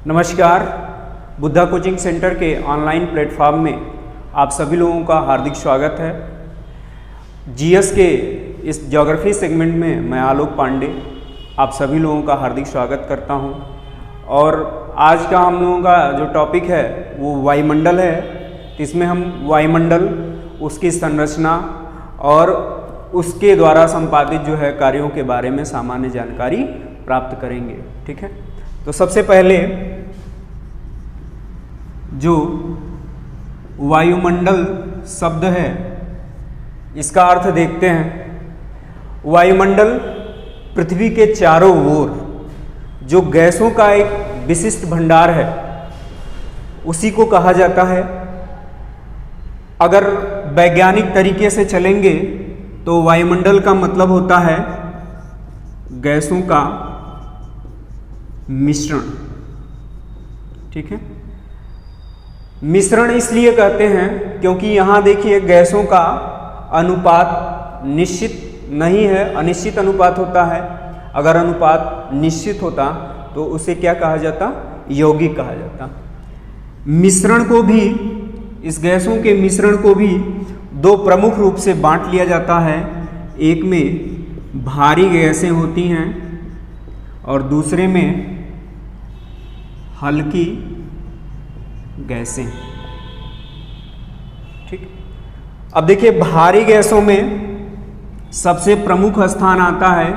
नमस्कार। Buddha coaching centre के online platform में आप सभी लोगों का हार्दिक स्वागत है। जीएस के इस ज्योग्राफी सेगमेंट में मैं आलोक पांडे आप सभी लोगों का हार्दिक स्वागत करता हूं। और आज का हम लोगों का जो टॉपिक है वो वायुमंडल है। इसमें हम वायुमंडल, उसकी संरचना और उसके द्वारा संपादित जो है कार्यों के बारे में सामान्य जानकारी प्राप्त करेंगे। ठीक है, तो सबसे पहले जो वायुमंडल शब्द है इसका अर्थ देखते हैं। वायुमंडल पृथ्वी के चारों ओर जो गैसों का एक विशिष्ट भंडार है उसी को कहा जाता है। अगर वैज्ञानिक तरीके से चलेंगे तो वायुमंडल का मतलब होता है गैसों का मिश्रण। ठीक है, मिश्रण इसलिए कहते हैं क्योंकि यहाँ देखिए गैसों का अनुपात निश्चित नहीं है, अनिश्चित अनुपात होता है। अगर अनुपात निश्चित होता तो उसे क्या कहा जाता? यौगिक कहा जाता। मिश्रण को भी, इस गैसों के मिश्रण को भी दो प्रमुख रूप से बांट लिया जाता है। एक में भारी गैसें होती हैं और दूसरे में हल्की गैसें। ठीक, अब देखिए भारी गैसों में सबसे प्रमुख स्थान आता है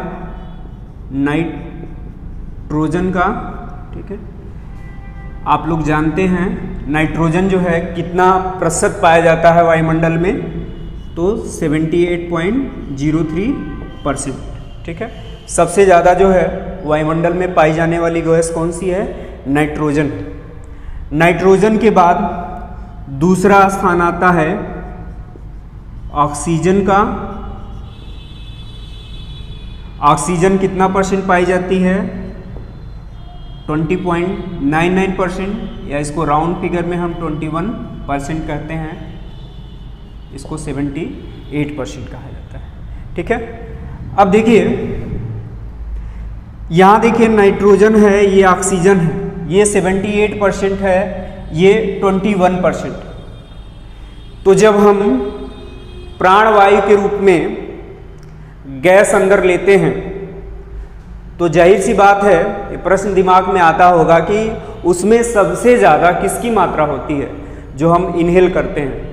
नाइट्रोजन का। ठीक है, आप लोग जानते हैं नाइट्रोजन जो है कितना प्रतिशत पाया जाता है वायुमंडल में, तो 78.03%। ठीक है, सबसे ज़्यादा जो है वायुमंडल में पाई जाने वाली गैस कौन सी है? नाइट्रोजन। नाइट्रोजन के बाद दूसरा स्थान आता है ऑक्सीजन का। ऑक्सीजन कितना परसेंट पाई जाती है? 20.99%, या इसको राउंड फिगर में हम 21% कहते हैं। इसको 78% कहा जाता है। ठीक है, अब देखिए यहाँ देखिए नाइट्रोजन है, ये ऑक्सीजन है, ये 78% है, ये 21%। तो जब हम प्राणवायु के रूप में गैस अंदर लेते हैं तो जाहिर सी बात है, ये प्रश्न दिमाग में आता होगा कि उसमें सबसे ज़्यादा किसकी मात्रा होती है? जो हम इनहेल करते हैं।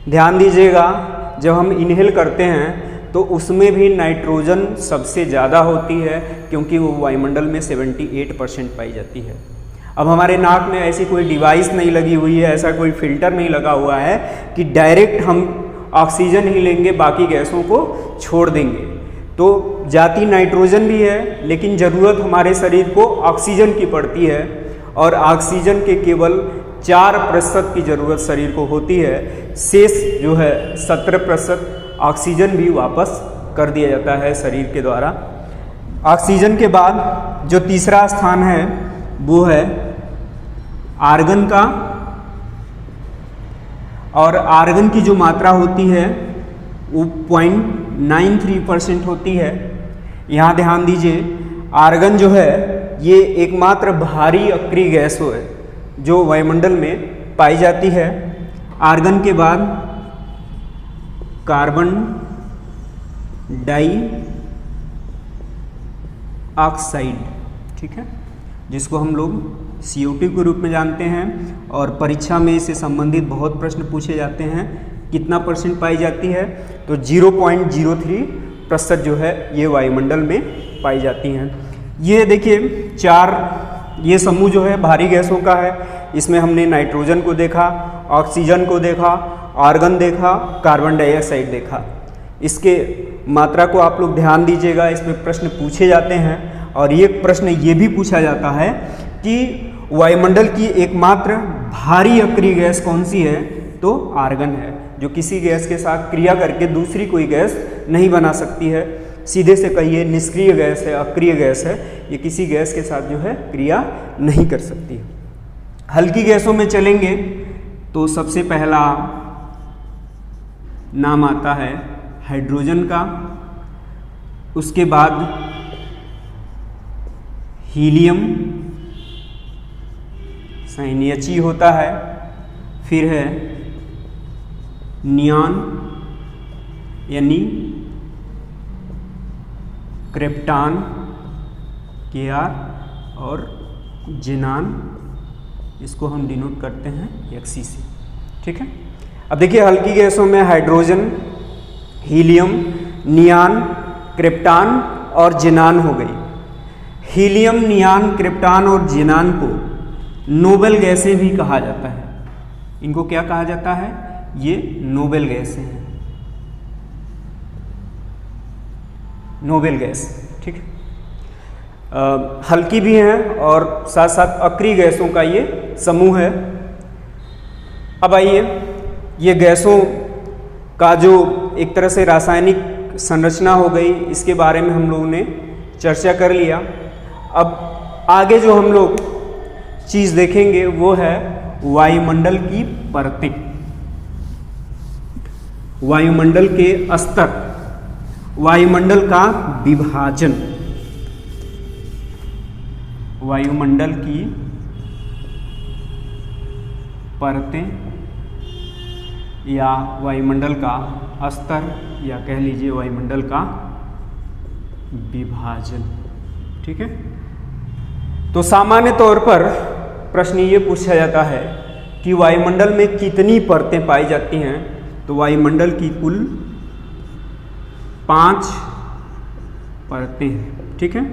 ध्यान दीजिएगा, जब हम इनहेल करते हैं तो उसमें भी नाइट्रोजन सबसे ज़्यादा होती है क्योंकि वो वायुमंडल में 78% पाई जाती है। अब हमारे नाक में ऐसी कोई डिवाइस नहीं लगी हुई है, ऐसा कोई फिल्टर नहीं लगा हुआ है कि डायरेक्ट हम ऑक्सीजन ही लेंगे, बाकी गैसों को छोड़ देंगे। तो जाती नाइट्रोजन भी है, लेकिन ज़रूरत हमारे शरीर को ऑक्सीजन की पड़ती है और ऑक्सीजन के केवल 4% की ज़रूरत शरीर को होती है। शेष जो है 17% ऑक्सीजन भी वापस कर दिया जाता है शरीर के द्वारा। ऑक्सीजन के बाद जो तीसरा स्थान है वो है आर्गन का, और आर्गन की जो मात्रा होती है वो 0.93% होती है। यहाँ ध्यान दीजिए, आर्गन जो है ये एकमात्र भारी अक्रिय गैस है जो वायुमंडल में पाई जाती है। आर्गन के बाद कार्बन डाई ऑक्साइड। ठीक है, जिसको हम लोग CO2 के रूप में जानते हैं, और परीक्षा में इससे संबंधित बहुत प्रश्न पूछे जाते हैं। कितना परसेंट पाई जाती है? तो 0.03% जो है ये वायुमंडल में पाई जाती हैं। ये देखिए ये समूह जो है भारी गैसों का है। इसमें हमने नाइट्रोजन को देखा, ऑक्सीजन को देखा, आर्गन देखा, कार्बन डाइऑक्साइड देखा। इसके मात्रा को आप लोग ध्यान दीजिएगा, इसमें प्रश्न पूछे जाते हैं। और ये प्रश्न ये भी पूछा जाता है कि वायुमंडल की एकमात्र भारी अक्रिय गैस कौन सी है? तो आर्गन है, जो किसी गैस के साथ क्रिया करके दूसरी कोई गैस नहीं बना सकती है। सीधे से कहिए निष्क्रिय गैस है, अक्रिय गैस है, ये किसी गैस के साथ जो है क्रिया नहीं कर सकती। हल्की गैसों में चलेंगे तो सबसे पहला नाम आता है हाइड्रोजन का, उसके बाद हीलियम, NH होता है, फिर है नियॉन यानी क्रिप्टॉन Kr, और ज़ेनान इसको हम डिनोट करते हैं Xc से। ठीक है, अब देखिए हल्की गैसों में हाइड्रोजन, हीलियम, नियॉन, क्रिप्टॉन और ज़ेनान हो गई। हीलियम, नियॉन, क्रिप्टॉन और ज़ेनान को नोबल गैसें भी कहा जाता है। इनको क्या कहा जाता है? ये नोबल गैसें हैं, नोबल गैस। ठीक है, हल्की भी हैं और साथ साथ अक्रिय गैसों का ये समूह है। अब आइए, ये गैसों का जो एक तरह से रासायनिक संरचना हो गई, इसके बारे में हम लोगों ने चर्चा कर लिया। अब आगे जो हम लोग चीज़ देखेंगे वो है वायुमंडल की परतें, वायुमंडल के स्तर, वायुमंडल का विभाजन, वायुमंडल की परतें या वायुमंडल का स्तर, या कह लीजिए वायुमंडल का विभाजन। ठीक है, तो सामान्य तौर पर प्रश्न ये पूछा जाता है कि वायुमंडल में कितनी परतें पाई जाती हैं? तो वायुमंडल की कुल 5 परतें हैं। ठीक है,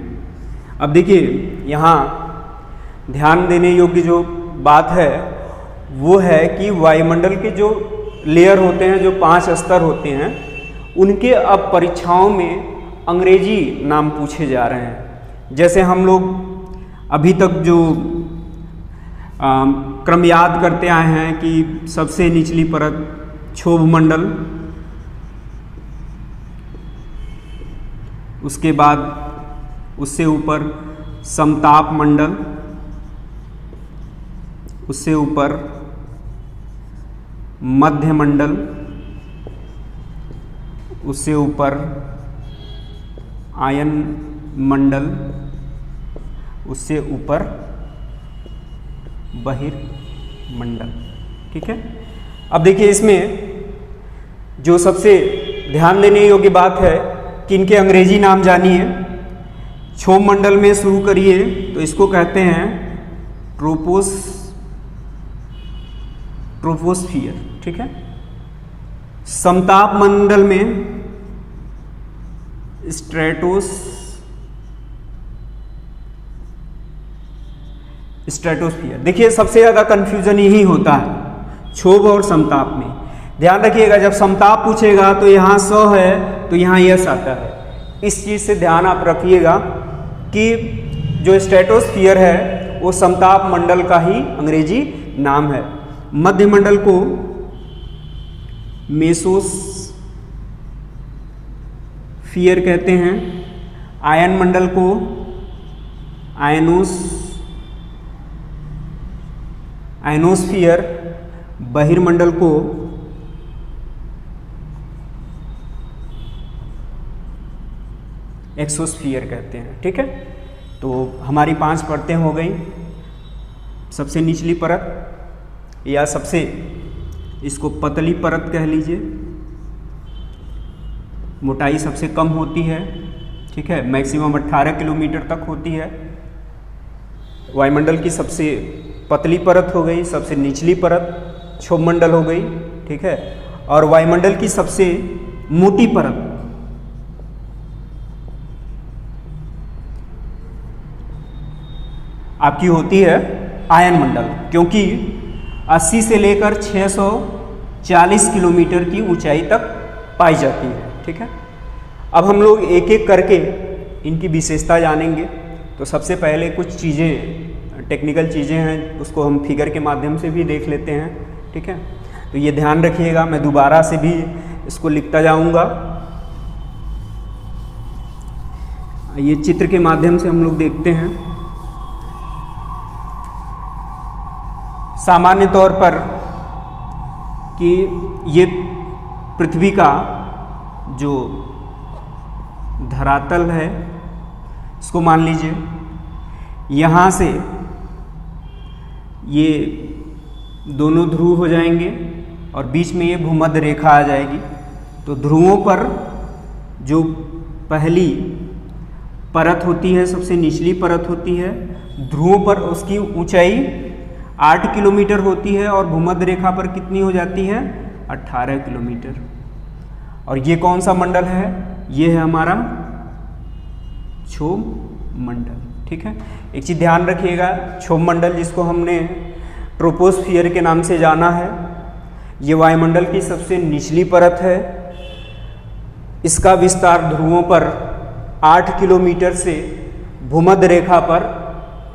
अब देखिए यहाँ ध्यान देने योग्य जो बात है वो है कि वायुमंडल के जो लेयर होते हैं, जो 5 स्तर होते हैं, उनके अब परीक्षाओं में अंग्रेजी नाम पूछे जा रहे हैं। जैसे हम लोग अभी तक जो क्रम याद करते आए हैं कि सबसे निचली परत क्षोभ मंडल, उसके बाद उससे ऊपर समताप मंडल, उससे ऊपर मध्य मंडल, उससे ऊपर आयन मंडल, उससे ऊपर बहिर्मंडल। ठीक है, अब देखिए इसमें जो सबसे ध्यान देने योग्य बात है कि इनके अंग्रेजी नाम जानिए। क्षोभ मंडल में शुरू करिए तो इसको कहते हैं ट्रोपोस्फियर। ठीक है, समताप मंडल में स्ट्रेटोस्फियर। देखिए सबसे ज़्यादा कंफ्यूजन यही होता है क्षोभ और समताप में। ध्यान रखिएगा, जब समताप पूछेगा तो यहाँ 100 है तो यहाँ यस आता है। इस चीज़ से ध्यान आप रखिएगा कि जो स्ट्रेटोस्फियर है वो समताप मंडल का ही अंग्रेजी नाम है। मध्य मंडल को मेसोस्फियर कहते हैं, आयन मंडल को आयनोस्फियर, बहिर्मंडल को एक्सोस्फियर कहते हैं। ठीक है, तो हमारी 5 परतें हो गई। सबसे निचली परत या सबसे, इसको पतली परत कह लीजिए, मोटाई सबसे कम होती है। ठीक है, मैक्सिमम 18 किलोमीटर तक होती है। वायुमंडल की सबसे पतली परत हो गई, सबसे निचली परत क्षोभ मंडल हो गई। ठीक है, और वायुमंडल की सबसे मोटी परत आपकी होती है आयन मंडल, क्योंकि 80 से लेकर 640 किलोमीटर की ऊंचाई तक पाई जाती है। ठीक है, अब हम लोग एक एक करके इनकी विशेषता जानेंगे। तो सबसे पहले कुछ चीज़ें, टेक्निकल चीज़ें हैं, उसको हम फिगर के माध्यम से भी देख लेते हैं। ठीक है, तो ये ध्यान रखिएगा, मैं दोबारा से भी इसको लिखता जाऊंगा। ये चित्र के माध्यम से हम लोग देखते हैं। सामान्य तौर पर कि ये पृथ्वी का जो धरातल है, इसको मान लीजिए यहाँ से ये दोनों ध्रुव हो जाएंगे और बीच में ये भूमध्य रेखा आ जाएगी। तो ध्रुवों पर जो पहली परत होती है, सबसे निचली परत होती है, ध्रुवों पर उसकी ऊंचाई 8 किलोमीटर होती है और भूमध्य रेखा पर कितनी हो जाती है? 18 किलोमीटर। और ये कौन सा मंडल है? ये है हमारा क्षोभ मंडल। ठीक है, एक चीज ध्यान रखिएगा, क्षोभ मंडल जिसको हमने ट्रोपोस्फियर के नाम से जाना है, ये वायुमंडल की सबसे निचली परत है। इसका विस्तार ध्रुवों पर 8 किलोमीटर से भूमध्य रेखा पर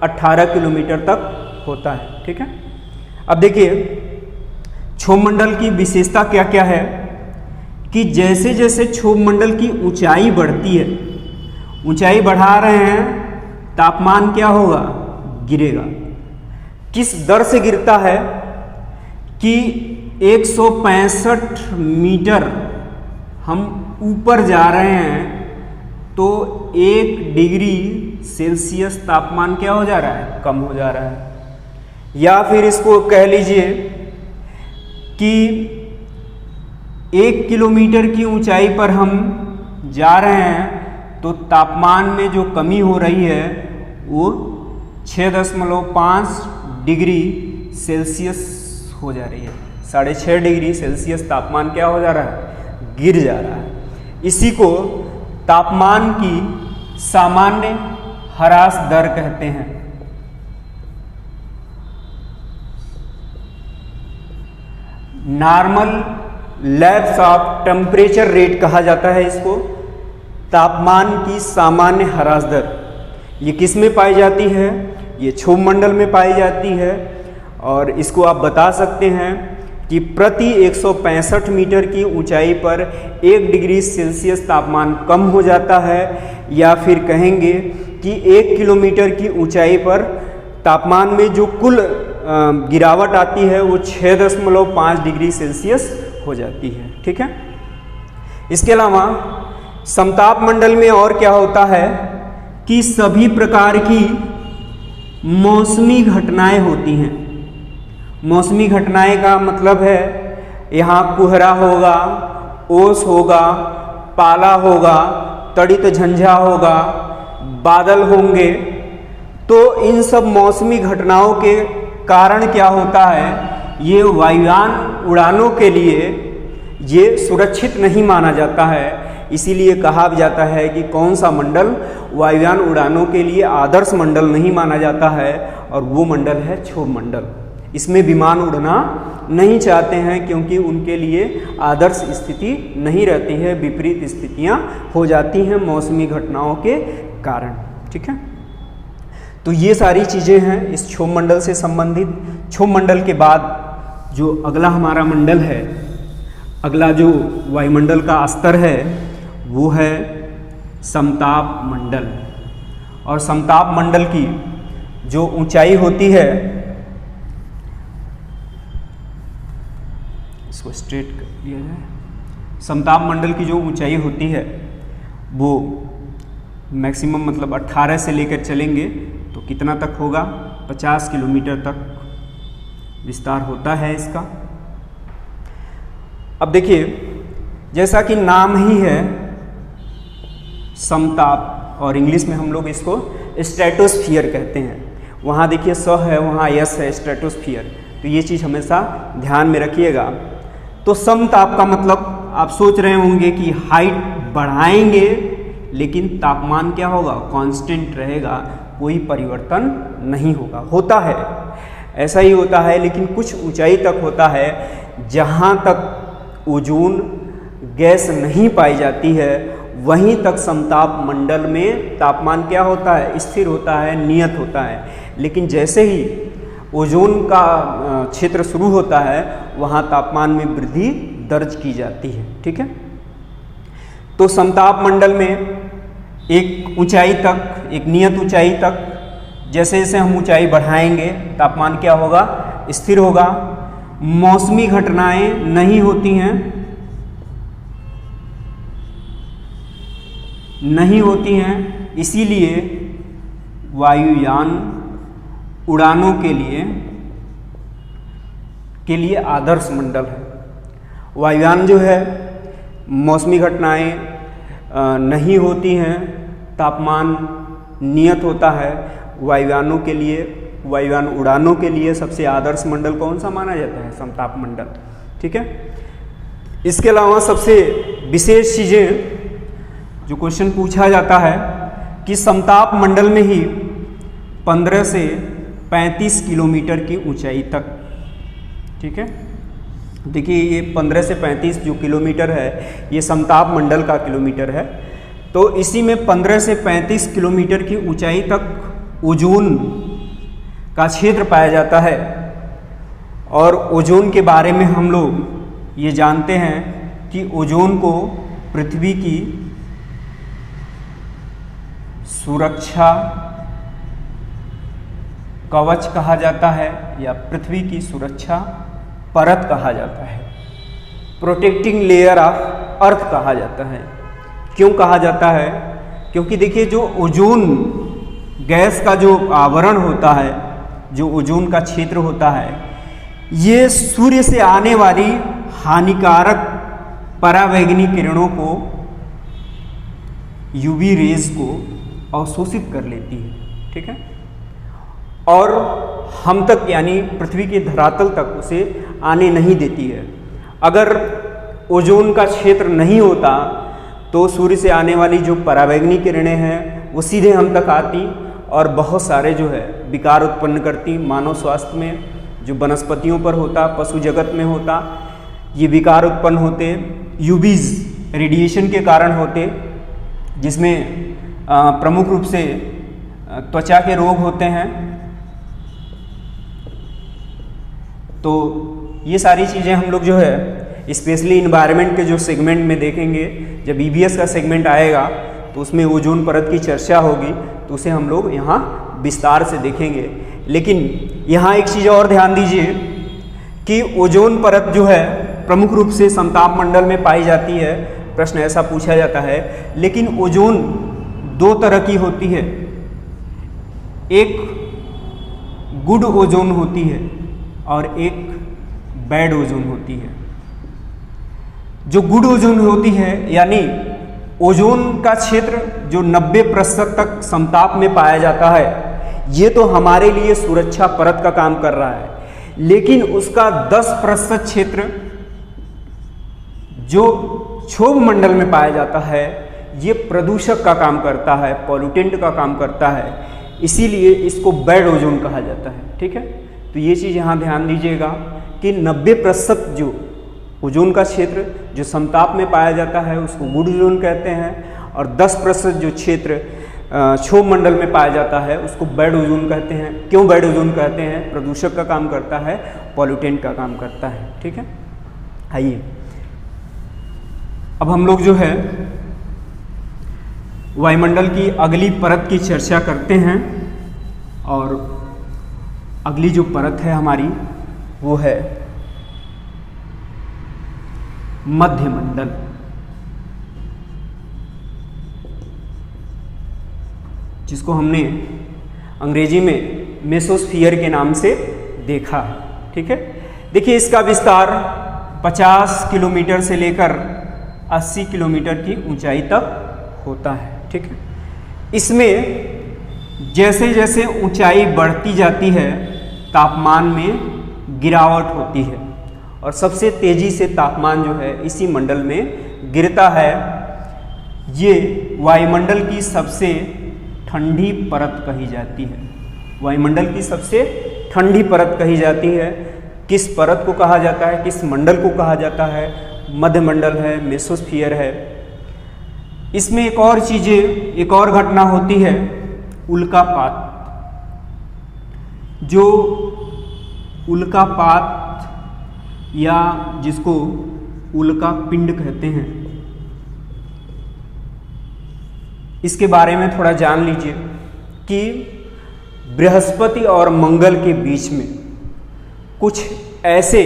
18 किलोमीटर तक होता है। ठीक है, अब देखिए क्षोभ मंडल की विशेषता क्या क्या है कि जैसे जैसे क्षोभ मंडल की ऊंचाई बढ़ती है, ऊंचाई बढ़ा रहे हैं, तापमान क्या होगा? गिरेगा। किस दर से गिरता है कि 165 मीटर हम ऊपर जा रहे हैं तो 1 डिग्री सेल्सियस तापमान क्या हो जा रहा है? कम हो जा रहा है। या फिर इसको कह लीजिए कि 1 किलोमीटर की ऊंचाई पर हम जा रहे हैं तो तापमान में जो कमी हो रही है वो 6.5 डिग्री सेल्सियस हो जा रही है। 6.5 डिग्री सेल्सियस तापमान क्या हो जा रहा है? गिर जा रहा है। इसी को तापमान की सामान्य ह्रास दर कहते हैं। Normal lapse of temperature rate कहा जाता है इसको, तापमान की सामान्य ह्रास दर। ये किस में पाई जाती है? ये क्षोभ मंडल में पाई जाती है। और इसको आप बता सकते हैं कि प्रति 165 मीटर की ऊंचाई पर 1 डिग्री सेल्सियस तापमान कम हो जाता है, या फिर कहेंगे कि 1 किलोमीटर की ऊंचाई पर तापमान में जो कुल गिरावट आती है वो 6.5 डिग्री सेल्सियस हो जाती है। ठीक है, इसके अलावा समताप मंडल में और क्या होता है कि सभी प्रकार की मौसमी घटनाएं होती हैं। मौसमी घटनाएं का मतलब है यहाँ कोहरा होगा, ओस होगा, पाला होगा, तड़ित झंझा होगा, बादल होंगे। तो इन सब मौसमी घटनाओं के कारण क्या होता है? ये वायुयान उड़ानों के लिए ये सुरक्षित नहीं माना जाता है। इसीलिए कहा जाता है कि कौन सा मंडल वायुयान उड़ानों के लिए आदर्श मंडल नहीं माना जाता है, और वो मंडल है क्षोभ मंडल। इसमें विमान उड़ना नहीं चाहते हैं क्योंकि उनके लिए आदर्श स्थिति नहीं रहती है, विपरीत स्थितियां हो जाती हैं मौसमी घटनाओं के कारण। ठीक है, तो ये सारी चीज़ें हैं इस क्षोभ मंडल से संबंधित। क्षोभ मंडल के बाद जो अगला हमारा मंडल है, अगला जो वायुमंडल का स्तर है वो है समताप मंडल। और समताप मंडल की जो ऊंचाई होती है, इसको स्ट्रेट कर दिया जाए, समताप मंडल की जो ऊंचाई होती है वो मैक्सिमम मतलब 18 से लेकर चलेंगे तो कितना तक होगा? 50 किलोमीटर तक विस्तार होता है इसका। अब देखिए, जैसा कि नाम ही है समताप, और इंग्लिश में हम लोग इसको स्ट्रेटोस्फियर कहते हैं। वहाँ देखिए स है, वहाँ यस है, स्ट्रेटोस्फियर। तो ये चीज़ हमेशा ध्यान में रखिएगा। तो समताप का मतलब आप सोच रहे होंगे कि हाइट बढ़ाएंगे लेकिन तापमान क्या होगा? कांस्टेंट रहेगा, कोई परिवर्तन नहीं होगा। होता है, ऐसा ही होता है, लेकिन कुछ ऊंचाई तक होता है जहाँ तक ओजोन गैस नहीं पाई जाती है, वहीं तक समताप मंडल में तापमान क्या होता है? स्थिर होता है, नियत होता है। लेकिन जैसे ही ओजोन का क्षेत्र शुरू होता है वहाँ तापमान में वृद्धि दर्ज की जाती है। ठीक है, तो समताप मंडल में एक ऊंचाई तक, एक नियत ऊंचाई तक, जैसे जैसे हम ऊंचाई बढ़ाएंगे तापमान क्या होगा? स्थिर होगा। मौसमी घटनाएं नहीं होती हैं, इसीलिए वायुयान उड़ानों के लिए के लिए आदर्श मंडल है। वायुयान जो है मौसमी घटनाएं नहीं होती हैं, तापमान नियत होता है। वायुयानों के लिए, वायुयान उड़ानों के लिए सबसे आदर्श मंडल कौन सा माना जाता है? समताप मंडल। ठीक है। इसके अलावा सबसे विशेष चीज़ें जो क्वेश्चन पूछा जाता है कि समताप मंडल में ही 15 से 35 किलोमीटर की ऊंचाई तक, ठीक है। देखिए ये 15 से 35 जो किलोमीटर है ये समताप मंडल का किलोमीटर है। तो इसी में 15 से 35 किलोमीटर की ऊंचाई तक ओजोन का क्षेत्र पाया जाता है। और ओजोन के बारे में हम लोग ये जानते हैं कि ओजोन को पृथ्वी की सुरक्षा कवच कहा जाता है या पृथ्वी की सुरक्षा परत कहा जाता है, प्रोटेक्टिंग लेयर ऑफ अर्थ कहा जाता है। क्यों कहा जाता है? क्योंकि देखिए जो ओजोन गैस का जो आवरण होता है, जो ओजोन का क्षेत्र होता है, ये सूर्य से आने वाली हानिकारक परावैंगनी किरणों को, यूवी रेज को अवशोषित कर लेती है। ठीक है। और हम तक यानी पृथ्वी के धरातल तक उसे आने नहीं देती है। अगर ओजोन का क्षेत्र नहीं होता तो सूर्य से आने वाली जो परावैंगनी किरणें हैं वो सीधे हम तक आती और बहुत सारे जो है विकार उत्पन्न करती। मानव स्वास्थ्य में, जो वनस्पतियों पर होता, पशु जगत में होता, ये विकार उत्पन्न होते यूवीज रेडिएशन के कारण होते, जिसमें प्रमुख रूप से त्वचा के रोग होते हैं। तो ये सारी चीज़ें हम लोग जो है स्पेशली इन्वायरमेंट के जो सेगमेंट में देखेंगे। जब ईवीएस का सेगमेंट आएगा तो उसमें ओजोन परत की चर्चा होगी, तो उसे हम लोग यहाँ विस्तार से देखेंगे। लेकिन यहाँ एक चीज़ और ध्यान दीजिए कि ओजोन परत जो है प्रमुख रूप से समताप मंडल में पाई जाती है। प्रश्न ऐसा पूछा जाता है। लेकिन ओजोन दो तरह की होती है, एक गुड ओजोन होती है और एक बैड ओजोन होती है। जो गुड ओजोन होती है यानी ओजोन का क्षेत्र जो 90% तक समताप में पाया जाता है, ये तो हमारे लिए सुरक्षा परत का काम कर रहा है। लेकिन उसका 10% क्षेत्र जो क्षोभ मंडल में पाया जाता है, ये प्रदूषक का काम करता है, पॉल्यूटेंट का काम करता है। इसीलिए इसको बैड ओजोन कहा जाता है। ठीक है। तो ये चीज़ यहाँ ध्यान दीजिएगा कि 90% जो ओजोन का क्षेत्र जो समताप में पाया जाता है उसको गुड ओजोन कहते हैं, और 10% जो क्षेत्र क्षोभ मंडल में पाया जाता है उसको बैड ओजोन कहते हैं। क्यों बैड ओजोन कहते हैं? प्रदूषक का काम करता है, पॉल्यूटेंट का काम करता है। ठीक है। आइए अब हम लोग जो है वायुमंडल की अगली परत की चर्चा करते हैं। और अगली जो परत है हमारी वो है मध्यमंडल। जिसको हमने अंग्रेजी में मेसोस्फीयर के नाम से देखा है। ठीक है। देखिए इसका विस्तार 50 किलोमीटर से लेकर 80 किलोमीटर की ऊंचाई तक होता है। ठीक है। इसमें जैसे जैसे ऊंचाई बढ़ती जाती है तापमान में गिरावट होती है, और सबसे तेजी से तापमान जो है इसी मंडल में गिरता है। ये वायुमंडल की सबसे ठंडी परत कही जाती है। वायुमंडल की सबसे ठंडी परत कही जाती है। किस परत को कहा जाता है, किस मंडल को कहा जाता है? मध्यमंडल है, मेसोस्फीयर है। इसमें एक और चीज़ें, एक और घटना होती है, उल्कापात। जो उल्कापात या जिसको उल्का पिंड कहते हैं, इसके बारे में थोड़ा जान लीजिए कि बृहस्पति और मंगल के बीच में कुछ ऐसे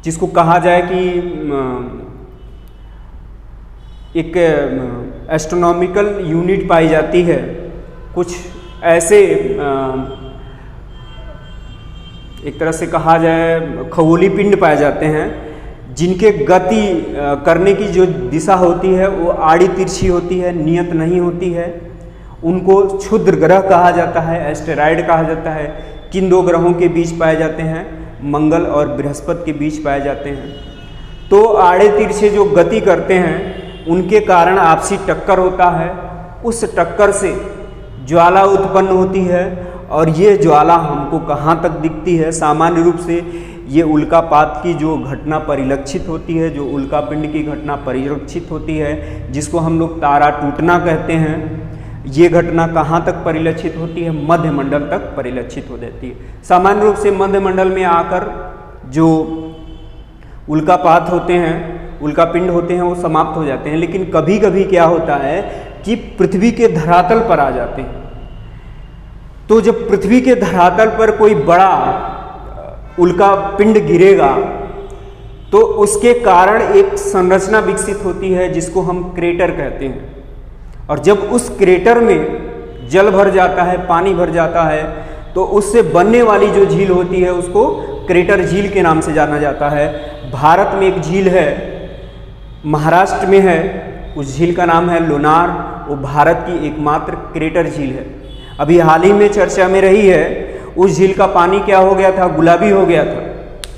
जिसको कहा जाए कि एक एस्ट्रोनॉमिकल यूनिट पाई जाती है, कुछ ऐसे एक तरह से कहा जाए खगोलीय पिंड पाए जाते हैं, जिनके गति करने की जो दिशा होती है वो आड़ी तिरछी होती है, नियत नहीं होती है। उनको क्षुद्र ग्रह कहा जाता है, एस्टेरॉयड कहा जाता है। किन दो ग्रहों के बीच पाए जाते हैं? मंगल और बृहस्पति के बीच पाए जाते हैं। तो आड़े तिरछे जो गति करते हैं उनके कारण आपसी टक्कर होता है। उस टक्कर से ज्वाला उत्पन्न होती है और ये ज्वाला हमको कहाँ तक दिखती है? सामान्य रूप से ये उल्कापात की जो घटना परिलक्षित होती है, जो उल्कापिंड की घटना परिलक्षित होती है, जिसको हम लोग तारा टूटना कहते हैं, ये घटना कहाँ तक परिलक्षित होती है? मध्य मंडल तक परिलक्षित हो जाती है। सामान्य रूप से मध्य मंडल में आकर जो उल्कापात होते हैं, उल्कापिंड होते हैं, वो समाप्त हो जाते हैं। लेकिन कभी कभी क्या होता है कि पृथ्वी के धरातल पर आ जाते हैं। तो जब पृथ्वी के धरातल पर कोई बड़ा उल्कापिंड गिरेगा तो उसके कारण एक संरचना विकसित होती है जिसको हम क्रेटर कहते हैं। और जब उस क्रेटर में जल भर जाता है, पानी भर जाता है, तो उससे बनने वाली जो झील होती है उसको क्रेटर झील के नाम से जाना जाता है। भारत में एक झील है, महाराष्ट्र में है, उस झील का नाम है लोनार। वो भारत की एकमात्र क्रेटर झील है। अभी हाल ही में चर्चा में रही है, उस झील का पानी क्या हो गया था? गुलाबी हो गया था।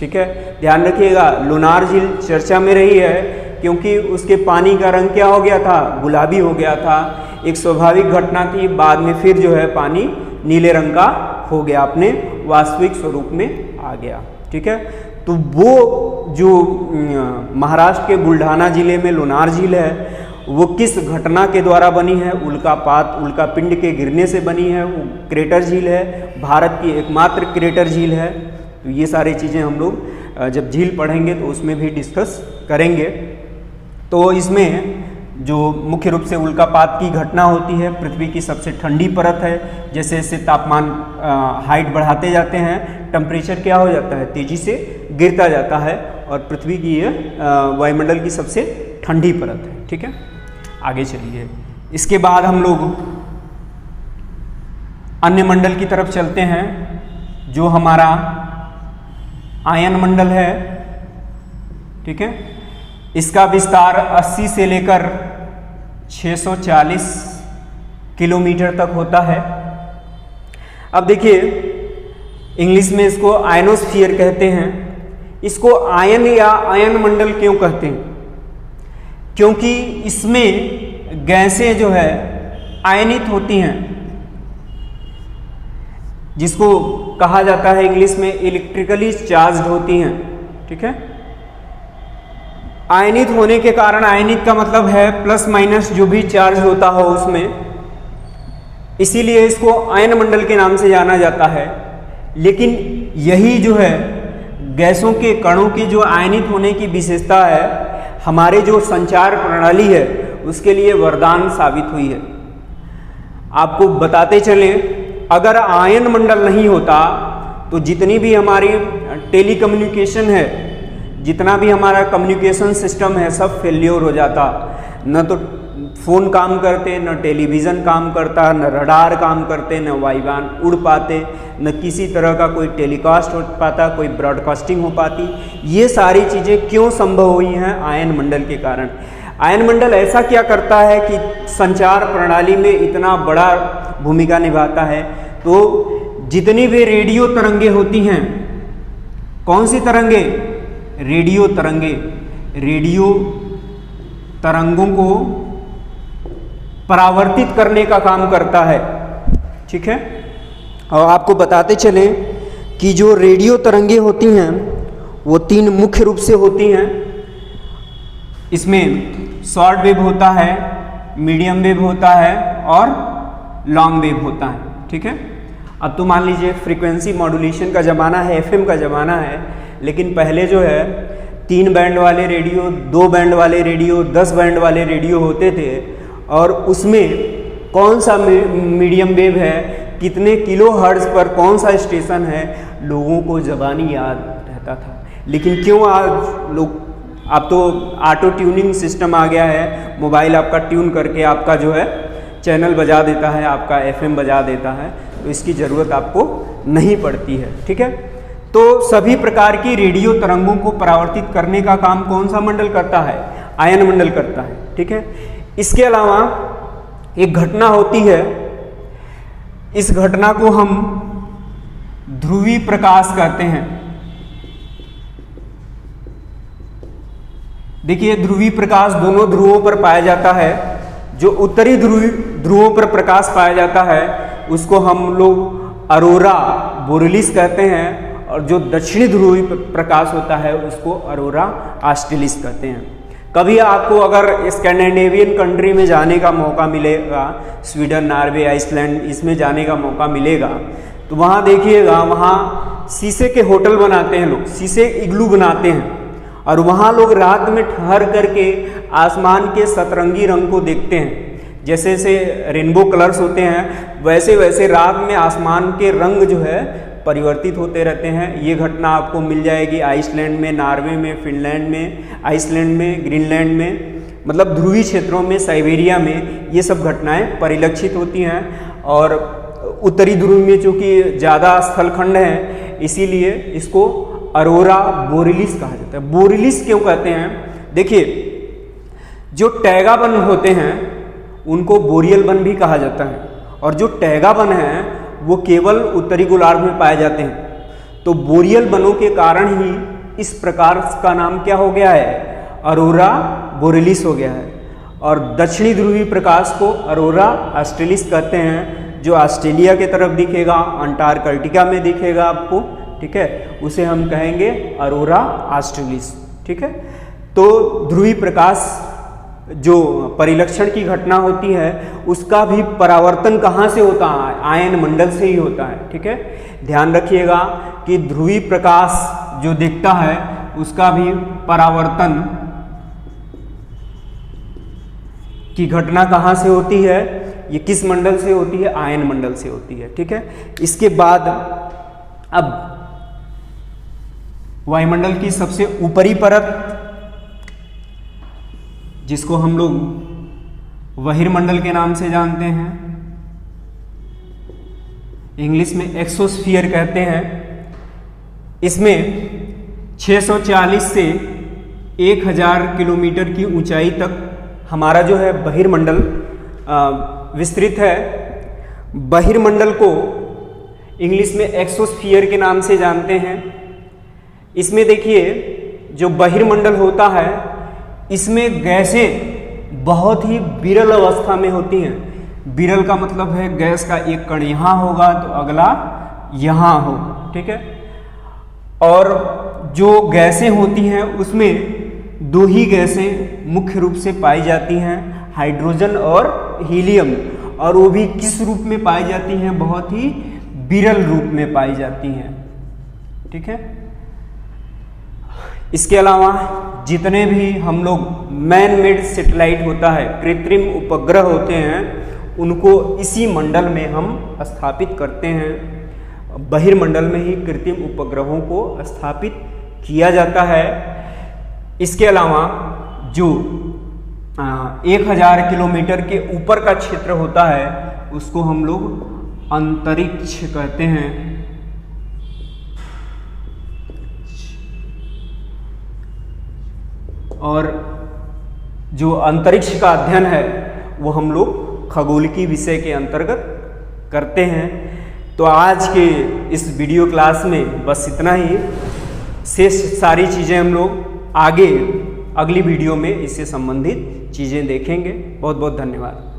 ठीक है, ध्यान रखिएगा, लोनार झील चर्चा में रही है क्योंकि उसके पानी का रंग क्या हो गया था? गुलाबी हो गया था। एक स्वाभाविक घटना थी, बाद में फिर जो है पानी नीले रंग का हो गया, अपने वास्तविक स्वरूप में आ गया। ठीक है, तो वो जो महाराष्ट्र के बुल्ढाना जिले में लोनार झील है, वो किस घटना के द्वारा बनी है? उल्कापात, उल्कापिंड के गिरने से बनी है। वो क्रेटर झील है, भारत की एकमात्र क्रेटर झील है। तो ये सारी चीज़ें हम लोग जब झील पढ़ेंगे तो उसमें भी डिस्कस करेंगे। तो इसमें जो मुख्य रूप से उल्कापात की घटना होती है, पृथ्वी की सबसे ठंडी परत है। जैसे जैसे तापमान हाइट बढ़ाते जाते हैं, टेम्परेचर क्या हो जाता है? तेजी से गिरता जाता है और पृथ्वी की ये वायुमंडल की सबसे ठंडी परत है। ठीक है, आगे चलिए। इसके बाद हम लोग अन्य मंडल की तरफ चलते हैं, जो हमारा आयन मंडल है। ठीक है, इसका विस्तार 80 से लेकर 640 किलोमीटर तक होता है। अब देखिए, इंग्लिश में इसको आयनोस्फीयर कहते हैं। इसको आयन या आयन मंडल क्यों कहते हैं? क्योंकि इसमें गैसें जो है आयनित होती हैं, जिसको कहा जाता है इंग्लिश में इलेक्ट्रिकली चार्ज्ड होती हैं। ठीक है, आयनित होने के कारण, आयनित का मतलब है प्लस माइनस जो भी चार्ज होता हो उसमें, इसीलिए इसको आयन मंडल के नाम से जाना जाता है। लेकिन यही जो है गैसों के कणों की जो आयनित होने की विशेषता है, हमारे जो संचार प्रणाली है उसके लिए वरदान साबित हुई है। आपको बताते चले, अगर आयन मंडल नहीं होता तो जितनी भी हमारी टेलीकम्युनिकेशन है, जितना भी हमारा कम्युनिकेशन सिस्टम है, सब फेल्योर हो जाता। न तो फ़ोन काम करते, न टेलीविज़न काम करता, न रडार काम करते, न वायुयान उड़ पाते, न किसी तरह का कोई टेलीकास्ट हो पाता, कोई ब्रॉडकास्टिंग हो पाती। ये सारी चीज़ें क्यों संभव हुई हैं? आयन मंडल के कारण। आयन मंडल ऐसा क्या करता है कि संचार प्रणाली में इतना बड़ा भूमिका निभाता है। तो जितनी भी रेडियो तरंगे होती हैं, कौन सी तरंगे? रेडियो तरंगे, रेडियो तरंगों को परावर्तित करने का काम करता है। ठीक है, और आपको बताते चलें कि जो रेडियो तरंगे होती हैं वो तीन मुख्य रूप से होती हैं। इसमें शॉर्ट वेव होता है, मीडियम वेव होता है और लॉन्ग वेव होता है। ठीक है, अब तो मान लीजिए फ्रीक्वेंसी मॉड्यूलेशन का ज़माना है, एफएम का ज़माना है, लेकिन पहले जो है 3 बैंड वाले रेडियो, 2 बैंड वाले रेडियो, 10 बैंड वाले रेडियो होते थे। और उसमें कौन सा मीडियम वेव है, कितने किलो हर्ट्ज पर कौन सा स्टेशन है, लोगों को ज़बानी याद रहता था। लेकिन क्यों आज लोग, अब तो ऑटो ट्यूनिंग सिस्टम आ गया है, मोबाइल आपका ट्यून करके आपका जो है चैनल बजा देता है, आपका एफएम बजा देता है, तो इसकी ज़रूरत आपको नहीं पड़ती है। ठीक है, तो तो सभी प्रकार की रेडियो तरंगों को परावर्तित करने का काम कौन सा मंडल करता है? आयन मंडल करता है। ठीक है। इसके अलावा एक घटना होती है, इस घटना को हम ध्रुवीय प्रकाश कहते हैं। देखिए, ध्रुवीय प्रकाश दोनों ध्रुवों पर पाया जाता है। जो उत्तरी ध्रुवों पर प्रकाश पाया जाता है उसको हम लोग अरोरा बोरेलिस कहते हैं, और जो दक्षिणी ध्रुवीय प्रकाश होता है उसको अरोरा ऑस्ट्रेलिस कहते हैं। कभी आपको अगर स्कैंडिनेवियन कंट्री में जाने का मौका मिलेगा, स्वीडन, नॉर्वे, आइसलैंड, इसमें जाने का मौका मिलेगा, तो वहाँ देखिएगा, वहाँ शीशे के होटल बनाते हैं लोग, शीशे इग्लू बनाते हैं, और वहाँ लोग रात में ठहर करके आसमान के सतरंगी रंग को देखते हैं। जैसे जैसे रेनबो कलर्स होते हैं वैसे वैसे रात में आसमान के रंग जो है परिवर्तित होते रहते हैं। ये घटना आपको मिल जाएगी आइसलैंड में, नॉर्वे में, फिनलैंड में, आइसलैंड में, ग्रीनलैंड में, मतलब ध्रुवीय क्षेत्रों में, साइबेरिया में ये सब घटनाएं परिलक्षित होती हैं। और उत्तरी ध्रुव में चूँकि ज़्यादा स्थलखंड है इसीलिए इसको अरोरा बोरेलिस कहा जाता है। बोरेलिस क्यों कहते हैं? देखिए, जो टैगा वन होते हैं उनको बोरियल वन भी कहा जाता है, और जो टैगा वन है वो केवल उत्तरी गोलार्ध में पाए जाते हैं। तो बोरियल वनों के कारण ही इस प्रकार का नाम क्या हो गया है? अरोरा बोरेलिस हो गया है। और दक्षिणी ध्रुवीय प्रकाश को अरोरा ऑस्ट्रेलिस कहते हैं, जो ऑस्ट्रेलिया के तरफ दिखेगा, अंटार्कटिका में दिखेगा आपको। ठीक है, उसे हम कहेंगे अरोरा ऑस्ट्रेलिस। ठीक है। तो ध्रुवीय प्रकाश जो परिलक्षण की घटना होती है उसका भी परावर्तन कहाँ से होता है? आयन मंडल से ही होता है। ठीक है, ध्यान रखिएगा कि ध्रुवीय प्रकाश जो दिखता है उसका भी परावर्तन की घटना कहाँ से होती है? ये किस मंडल से होती है? आयन मंडल से होती है। ठीक है। इसके बाद अब वायुमंडल की सबसे ऊपरी परत, जिसको हम लोग बहिर्मंडल के नाम से जानते हैं, इंग्लिश में एक्सोस्फीयर कहते हैं। इसमें 640 से 1000 किलोमीटर की ऊंचाई तक हमारा जो है बहिर्मंडल विस्तृत है। बहिर्मंडल को इंग्लिश में एक्सोस्फीयर के नाम से जानते हैं। इसमें देखिए, जो बहिर्मंडल होता है इसमें गैसें बहुत ही विरल अवस्था में होती हैं। विरल का मतलब है गैस का एक कण यहाँ होगा तो अगला यहाँ होगा। ठीक है। और जो गैसें होती हैं उसमें दो ही गैसें मुख्य रूप से पाई जाती हैं, हाइड्रोजन और हीलियम, और वो भी किस रूप में पाई जाती हैं? बहुत ही विरल रूप में पाई जाती हैं। ठीक है। इसके अलावा जितने भी हम लोग मैन मेड सैटेलाइट होता है, कृत्रिम उपग्रह होते हैं, उनको इसी मंडल में हम स्थापित करते हैं। बहिर्मंडल में ही कृत्रिम उपग्रहों को स्थापित किया जाता है। इसके अलावा जो 1000 किलोमीटर के ऊपर का क्षेत्र होता है उसको हम लोग अंतरिक्ष कहते हैं। और जो अंतरिक्ष का अध्ययन है वो हम लोग खगोलिकी विषय के अंतर्गत करते हैं। तो आज के इस वीडियो क्लास में बस इतना ही। शेष सारी चीज़ें हम लोग आगे अगली वीडियो में इससे संबंधित चीज़ें देखेंगे। बहुत बहुत धन्यवाद।